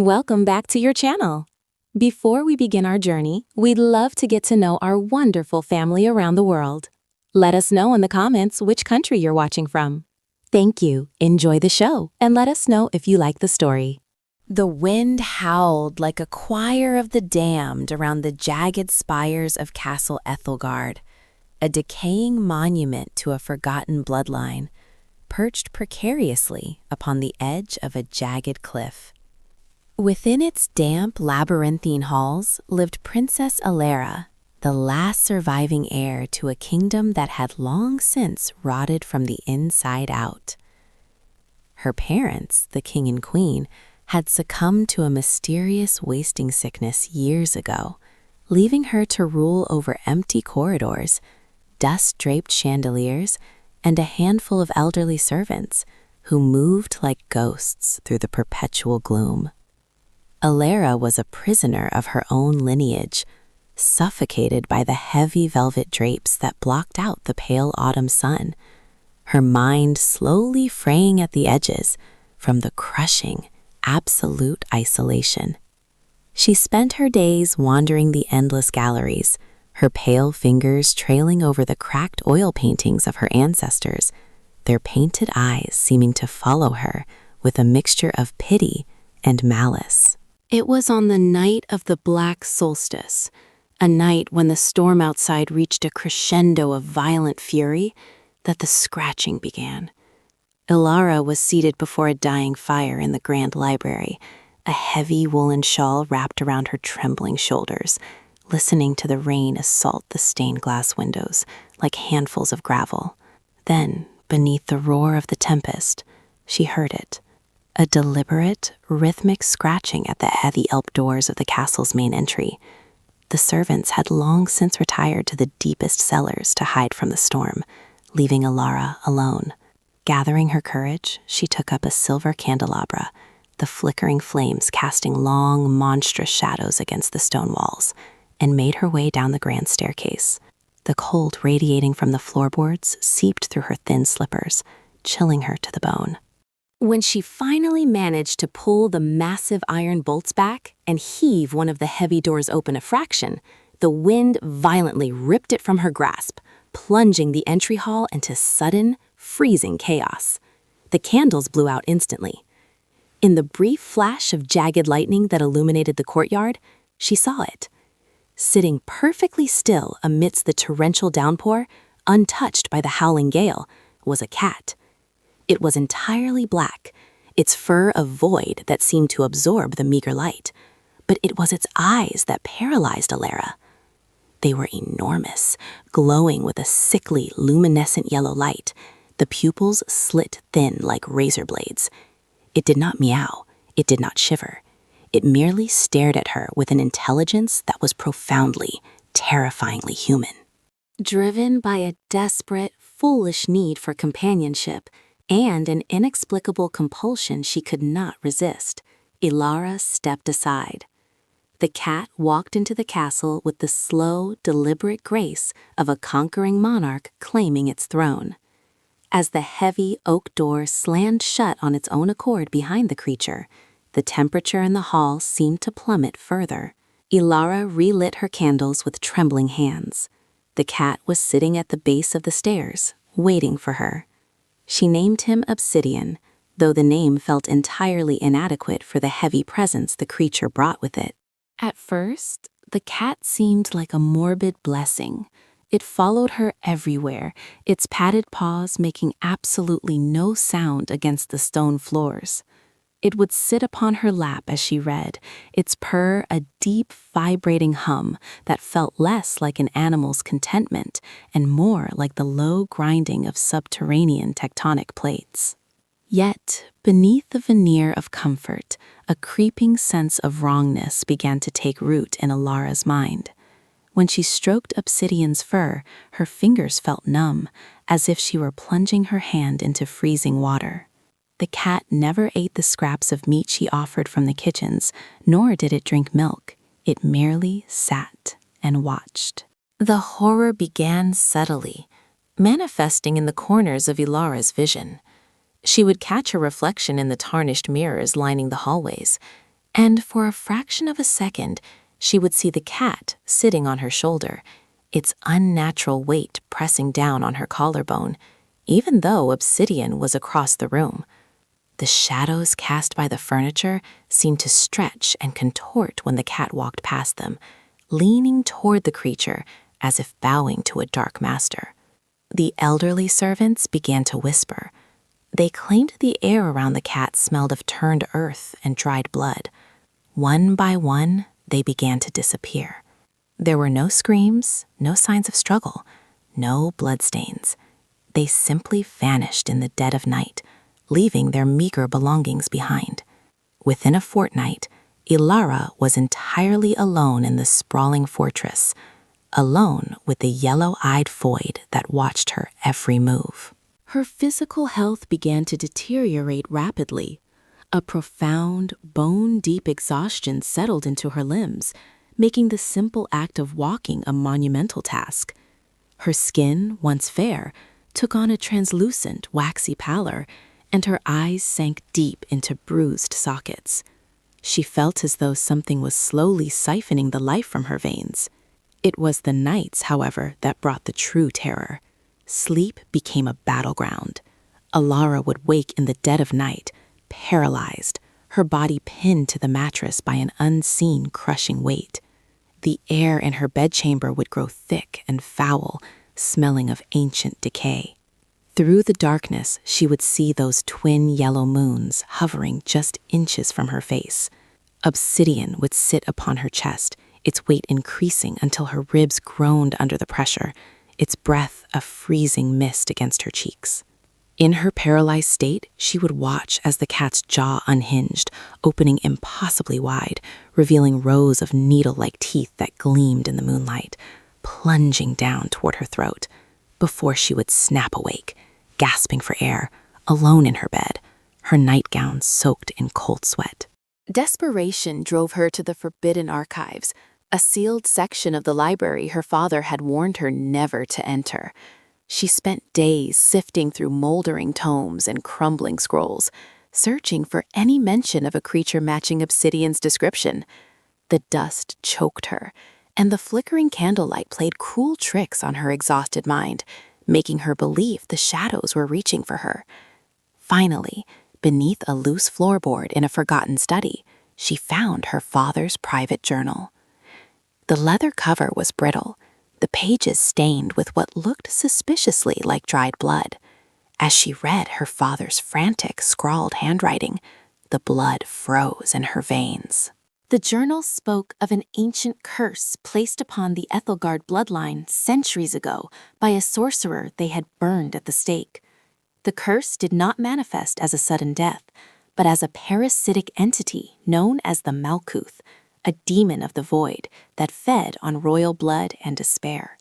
Welcome back to your channel. Before we begin our journey, we'd love to get to know our wonderful family around the world. Let us know in the comments which country you're watching from. Thank you, enjoy the show, and let us know if you like the story. The wind howled like a choir of the damned around the jagged spires of Castle Ethelgard, a decaying monument to a forgotten bloodline, perched precariously upon the edge of a jagged cliff. Within its damp, labyrinthine halls lived Princess Alera, the last surviving heir to a kingdom that had long since rotted from the inside out. Her parents, the king and queen, had succumbed to a mysterious wasting sickness years ago, leaving her to rule over empty corridors, dust-draped chandeliers, and a handful of elderly servants who moved like ghosts through the perpetual gloom. Alera was a prisoner of her own lineage, suffocated by the heavy velvet drapes that blocked out the pale autumn sun, her mind slowly fraying at the edges from the crushing, absolute isolation. She spent her days wandering the endless galleries, her pale fingers trailing over the cracked oil paintings of her ancestors, their painted eyes seeming to follow her with a mixture of pity and malice. It was on the night of the Black Solstice, a night when the storm outside reached a crescendo of violent fury, that the scratching began. Ilara was seated before a dying fire in the grand library, a heavy woolen shawl wrapped around her trembling shoulders, listening to the rain assault the stained glass windows like handfuls of gravel. Then, beneath the roar of the tempest, she heard it. A deliberate, rhythmic scratching at the heavy elp doors of the castle's main entry. The servants had long since retired to the deepest cellars to hide from the storm, leaving Ilara alone. Gathering her courage, she took up a silver candelabra, the flickering flames casting long, monstrous shadows against the stone walls, and made her way down the grand staircase. The cold radiating from the floorboards seeped through her thin slippers, chilling her to the bone. When she finally managed to pull the massive iron bolts back and heave one of the heavy doors open a fraction, the wind violently ripped it from her grasp, plunging the entry hall into sudden, freezing chaos. The candles blew out instantly. In the brief flash of jagged lightning that illuminated the courtyard, she saw it. Sitting perfectly still amidst the torrential downpour, untouched by the howling gale, was a cat. It was entirely black, its fur a void that seemed to absorb the meager light. But it was its eyes that paralyzed Alera. They were enormous, glowing with a sickly, luminescent yellow light, the pupils slit thin like razor blades. It did not meow, it did not shiver. It merely stared at her with an intelligence that was profoundly, terrifyingly human. Driven by a desperate, foolish need for companionship, and an inexplicable compulsion she could not resist, Ilara stepped aside. The cat walked into the castle with the slow, deliberate grace of a conquering monarch claiming its throne. As the heavy oak door slammed shut on its own accord behind the creature, the temperature in the hall seemed to plummet further. Ilara relit her candles with trembling hands. The cat was sitting at the base of the stairs, waiting for her. She named him Obsidian, though the name felt entirely inadequate for the heavy presence the creature brought with it. At first, the cat seemed like a morbid blessing. It followed her everywhere, its padded paws making absolutely no sound against the stone floors. It would sit upon her lap as she read, its purr a deep, vibrating hum that felt less like an animal's contentment and more like the low grinding of subterranean tectonic plates. Yet, beneath the veneer of comfort, a creeping sense of wrongness began to take root in Alara's mind. When she stroked Obsidian's fur, her fingers felt numb, as if she were plunging her hand into freezing water. The cat never ate the scraps of meat she offered from the kitchens, nor did it drink milk. It merely sat and watched. The horror began subtly, manifesting in the corners of Ilara's vision. She would catch her reflection in the tarnished mirrors lining the hallways, And for a fraction of a second, she would see the cat sitting on her shoulder, its unnatural weight pressing down on her collarbone, even though Obsidian was across the room. The shadows cast by the furniture seemed to stretch and contort when the cat walked past them, leaning toward the creature as if bowing to a dark master. The elderly servants began to whisper. They claimed the air around the cat smelled of turned earth and dried blood. One by one, they began to disappear. There were no screams, no signs of struggle, no bloodstains. They simply vanished in the dead of night, leaving their meager belongings behind. Within a fortnight, Ilara was entirely alone in the sprawling fortress, alone with the yellow-eyed void that watched her every move. Her physical health began to deteriorate rapidly. A profound, bone-deep exhaustion settled into her limbs, making the simple act of walking a monumental task. Her skin, once fair, took on a translucent, waxy pallor, and her eyes sank deep into bruised sockets. She felt as though something was slowly siphoning the life from her veins. It was the nights, however, that brought the true terror. Sleep became a battleground. Ilara would wake in the dead of night, paralyzed, her body pinned to the mattress by an unseen crushing weight. The air in her bedchamber would grow thick and foul, smelling of ancient decay. Through the darkness, she would see those twin yellow moons hovering just inches from her face. Obsidian would sit upon her chest, its weight increasing until her ribs groaned under the pressure, its breath a freezing mist against her cheeks. In her paralyzed state, she would watch as the cat's jaw unhinged, opening impossibly wide, revealing rows of needle-like teeth that gleamed in the moonlight, plunging down toward her throat, before she would snap awake, gasping for air, alone in her bed, her nightgown soaked in cold sweat. Desperation drove her to the Forbidden Archives, a sealed section of the library her father had warned her never to enter. She spent days sifting through moldering tomes and crumbling scrolls, searching for any mention of a creature matching Obsidian's description. The dust choked her, and the flickering candlelight played cruel tricks on her exhausted mind, making her believe the shadows were reaching for her. Finally, beneath a loose floorboard in a forgotten study, she found her father's private journal. The leather cover was brittle, the pages stained with what looked suspiciously like dried blood. As she read her father's frantic, scrawled handwriting, the blood froze in her veins. The journal spoke of an ancient curse placed upon the Ethelgard bloodline centuries ago by a sorcerer they had burned at the stake. The curse did not manifest as a sudden death, but as a parasitic entity known as the Malkuth, a demon of the void that fed on royal blood and despair.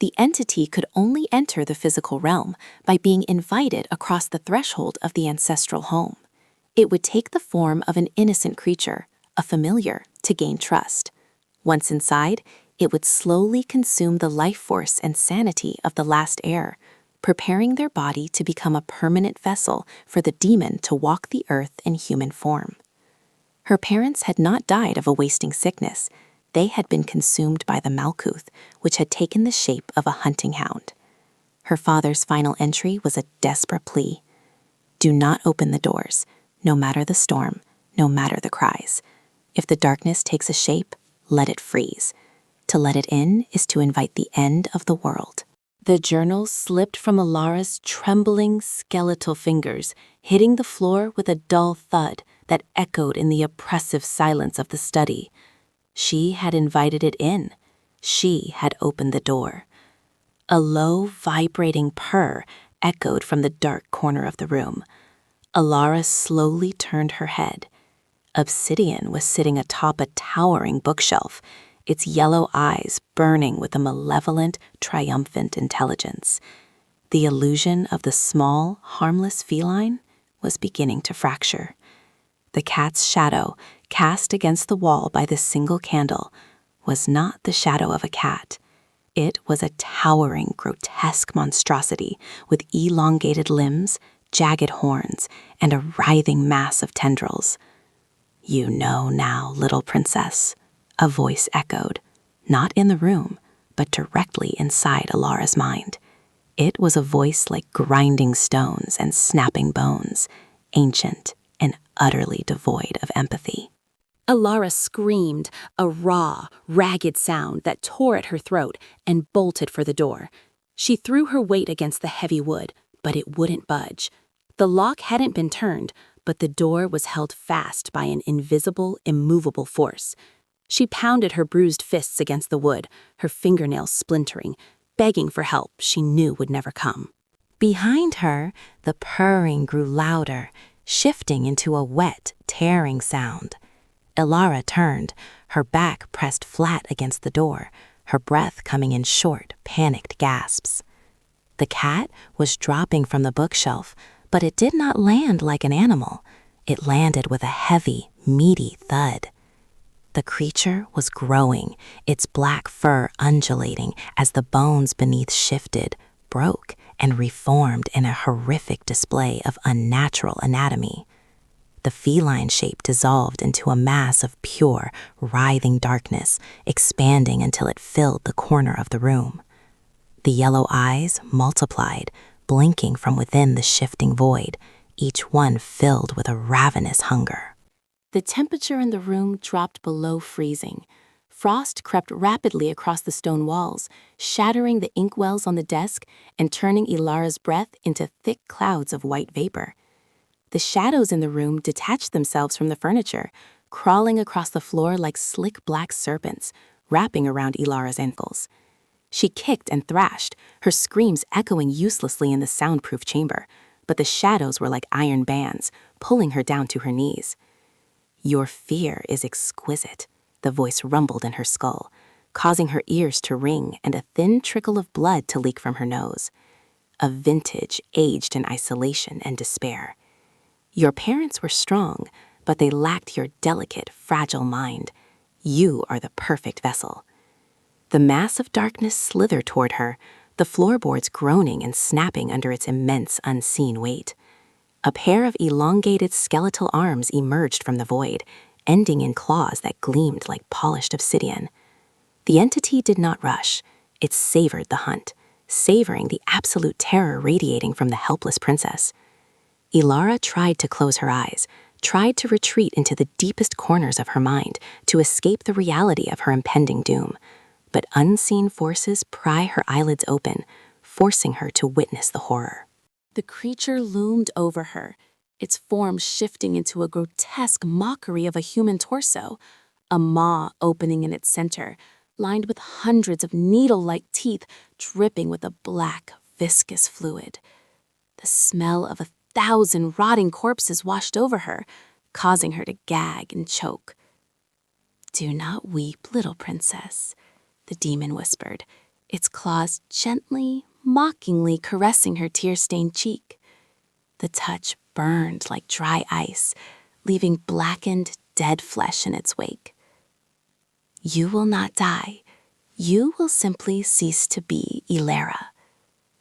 The entity could only enter the physical realm by being invited across the threshold of the ancestral home. It would take the form of an innocent creature, a familiar, to gain trust. Once inside, it would slowly consume the life force and sanity of the last heir, preparing their body to become a permanent vessel for the demon to walk the earth in human form. Her parents had not died of a wasting sickness. They had been consumed by the Malkuth, which had taken the shape of a hunting hound. Her father's final entry was a desperate plea. Do not open the doors, no matter the storm, no matter the cries. If the darkness takes a shape, let it freeze. To let it in is to invite the end of the world. The journal slipped from Ilara's trembling, skeletal fingers, hitting the floor with a dull thud that echoed in the oppressive silence of the study. She had invited it in. She had opened the door. A low, vibrating purr echoed from the dark corner of the room. Ilara slowly turned her head. Obsidian was sitting atop a towering bookshelf, its yellow eyes burning with a malevolent, triumphant intelligence. The illusion of the small, harmless feline was beginning to fracture. The cat's shadow, cast against the wall by the single candle, was not the shadow of a cat. It was a towering, grotesque monstrosity with elongated limbs, jagged horns, and a writhing mass of tendrils. "You know now, little princess," a voice echoed, not in the room, but directly inside Ilara's mind. It was a voice like grinding stones and snapping bones, ancient and utterly devoid of empathy. Ilara screamed, a raw, ragged sound that tore at her throat, and bolted for the door. She threw her weight against the heavy wood, but it wouldn't budge. The lock hadn't been turned, but the door was held fast by an invisible, immovable force. She pounded her bruised fists against the wood, her fingernails splintering, begging for help she knew would never come. Behind her, the purring grew louder, shifting into a wet, tearing sound. Ilara turned, her back pressed flat against the door, her breath coming in short, panicked gasps. The cat was dropping from the bookshelf, but it did not land like an animal. It landed with a heavy, meaty thud. The creature was growing, its black fur undulating as the bones beneath shifted, broke, and reformed in a horrific display of unnatural anatomy. The feline shape dissolved into a mass of pure, writhing darkness, expanding until it filled the corner of the room. The yellow eyes multiplied, blinking from within the shifting void, each one filled with a ravenous hunger. The temperature in the room dropped below freezing. Frost crept rapidly across the stone walls, shattering the inkwells on the desk and turning Ilara's breath into thick clouds of white vapor. The shadows in the room detached themselves from the furniture, crawling across the floor like slick black serpents, wrapping around Ilara's ankles. She kicked and thrashed, her screams echoing uselessly in the soundproof chamber, but the shadows were like iron bands, pulling her down to her knees. "Your fear is exquisite," the voice rumbled in her skull, causing her ears to ring and a thin trickle of blood to leak from her nose. A vintage aged in isolation and despair. "Your parents were strong, but they lacked your delicate, fragile mind. You are the perfect vessel." The mass of darkness slithered toward her, the floorboards groaning and snapping under its immense, unseen weight. A pair of elongated skeletal arms emerged from the void, ending in claws that gleamed like polished obsidian. The entity did not rush. It savored the hunt, savoring the absolute terror radiating from the helpless princess. Ilara tried to close her eyes, tried to retreat into the deepest corners of her mind to escape the reality of her impending doom. But unseen forces pry her eyelids open, forcing her to witness the horror. The creature loomed over her, its form shifting into a grotesque mockery of a human torso, a maw opening in its center, lined with hundreds of needle-like teeth dripping with a black, viscous fluid. The smell of 1,000 rotting corpses washed over her, causing her to gag and choke. "Do not weep, little princess," the demon whispered, its claws gently, mockingly caressing her tear-stained cheek. The touch burned like dry ice, leaving blackened, dead flesh in its wake. "You will not die. You will simply cease to be Ilara.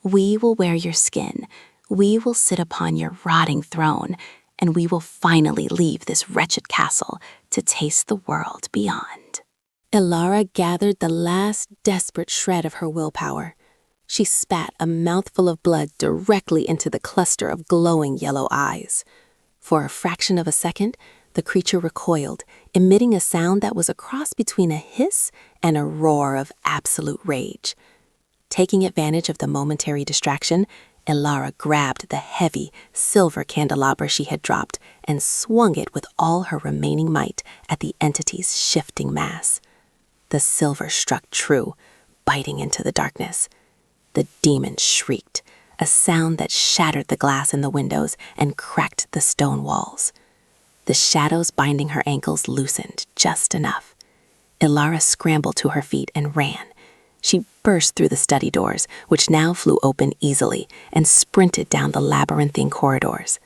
We will wear your skin. We will sit upon your rotting throne, and we will finally leave this wretched castle to taste the world beyond." Ilara gathered the last desperate shred of her willpower. She spat a mouthful of blood directly into the cluster of glowing yellow eyes. For a fraction of a second, the creature recoiled, emitting a sound that was a cross between a hiss and a roar of absolute rage. Taking advantage of the momentary distraction, Ilara grabbed the heavy, silver candelabra she had dropped and swung it with all her remaining might at the entity's shifting mass. The silver struck true, biting into the darkness. The demon shrieked, a sound that shattered the glass in the windows and cracked the stone walls. The shadows binding her ankles loosened just enough. Ilara scrambled to her feet and ran. She burst through the study doors, which now flew open easily, and sprinted down the labyrinthine corridors.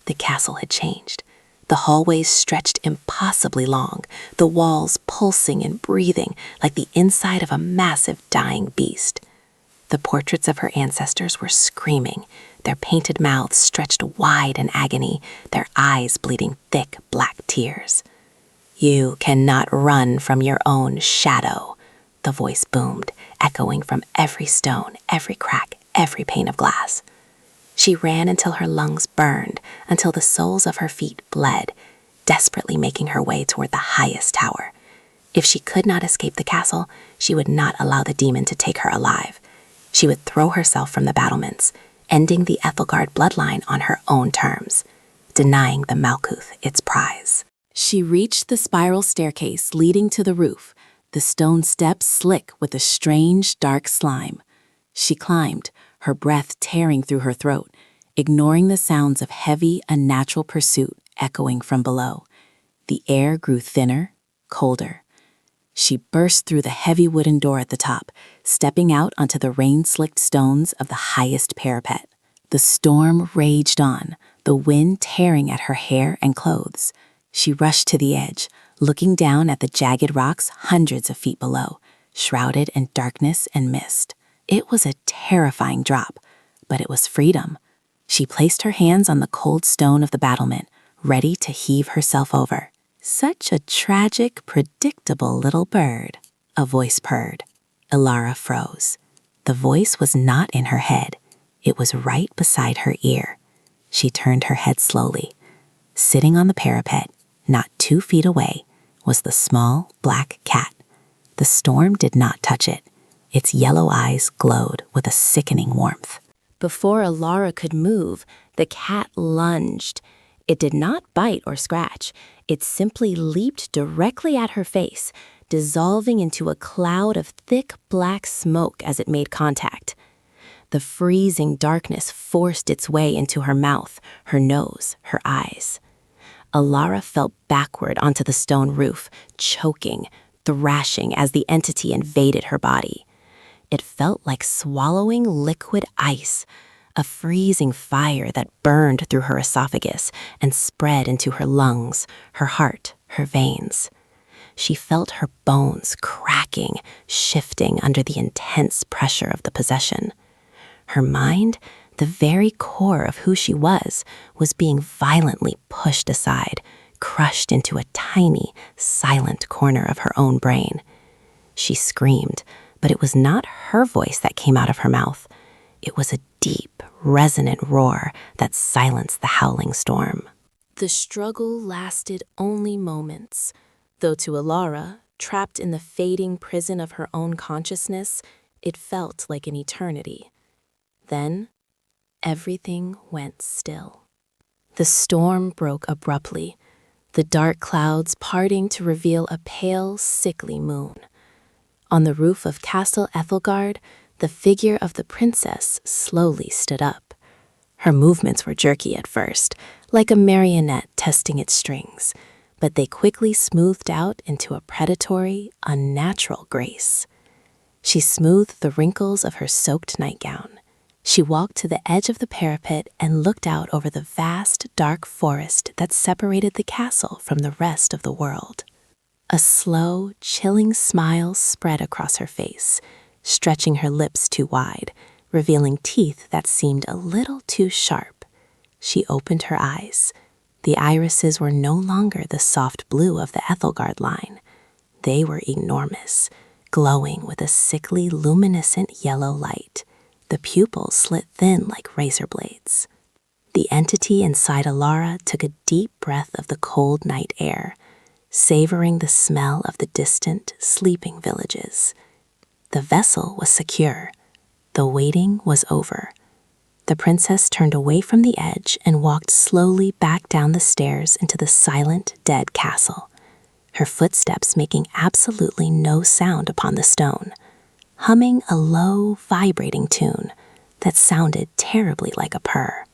The castle had changed. The hallways stretched impossibly long, the walls pulsing and breathing like the inside of a massive dying beast. The portraits of her ancestors were screaming, their painted mouths stretched wide in agony, their eyes bleeding thick black tears. You cannot run from your own shadow, the voice boomed, echoing from every stone, every crack, every pane of glass. She ran until her lungs burned, until the soles of her feet bled, desperately making her way toward the highest tower. If she could not escape the castle, she would not allow the demon to take her alive. She would throw herself from the battlements, ending the Ethelgard bloodline on her own terms, denying the Malkuth its prize. She reached the spiral staircase leading to the roof, the stone steps slick with a strange, dark slime. She climbed, her breath tearing through her throat, ignoring the sounds of heavy, unnatural pursuit echoing from below. The air grew thinner, colder. She burst through the heavy wooden door at the top, stepping out onto the rain-slicked stones of the highest parapet. The storm raged on, the wind tearing at her hair and clothes. She rushed to the edge, looking down at the jagged rocks hundreds of feet below, shrouded in darkness and mist. It was a terrifying drop, but it was freedom. She placed her hands on the cold stone of the battlement, ready to heave herself over. Such a tragic, predictable little bird, a voice purred. Elara froze. The voice was not in her head. It was right beside her ear. She turned her head slowly. Sitting on the parapet, not 2 feet away, was the small, black cat. The storm did not touch it. Its yellow eyes glowed with a sickening warmth. Before Elara could move, the cat lunged. It did not bite or scratch. It simply leaped directly at her face, dissolving into a cloud of thick black smoke as it made contact. The freezing darkness forced its way into her mouth, her nose, her eyes. Elara fell backward onto the stone roof, choking, thrashing as the entity invaded her body. It felt like swallowing liquid ice, a freezing fire that burned through her esophagus and spread into her lungs, her heart, her veins. She felt her bones cracking, shifting under the intense pressure of the possession. Her mind, the very core of who she was being violently pushed aside, crushed into a tiny, silent corner of her own brain. She screamed, but it was not her voice that came out of her mouth. It was a deep, resonant roar that silenced the howling storm. The struggle lasted only moments, though to Elara, trapped in the fading prison of her own consciousness, it felt like an eternity. Then, everything went still. The storm broke abruptly, the dark clouds parting to reveal a pale, sickly moon. On the roof of Castle Ethelgard, the figure of the princess slowly stood up. Her movements were jerky at first, like a marionette testing its strings, but they quickly smoothed out into a predatory, unnatural grace. She smoothed the wrinkles of her soaked nightgown. She walked to the edge of the parapet and looked out over the vast, dark forest that separated the castle from the rest of the world. A slow, chilling smile spread across her face, stretching her lips too wide, revealing teeth that seemed a little too sharp. She opened her eyes. The irises were no longer the soft blue of the Ethelgard line. They were enormous, glowing with a sickly, luminescent yellow light. The pupils slit thin like razor blades. The entity inside Elara took a deep breath of the cold night air, savoring the smell of the distant, sleeping villages. The vessel was secure. The waiting was over. The princess turned away from the edge and walked slowly back down the stairs into the silent, dead castle, her footsteps making absolutely no sound upon the stone, humming a low, vibrating tune that sounded terribly like a purr.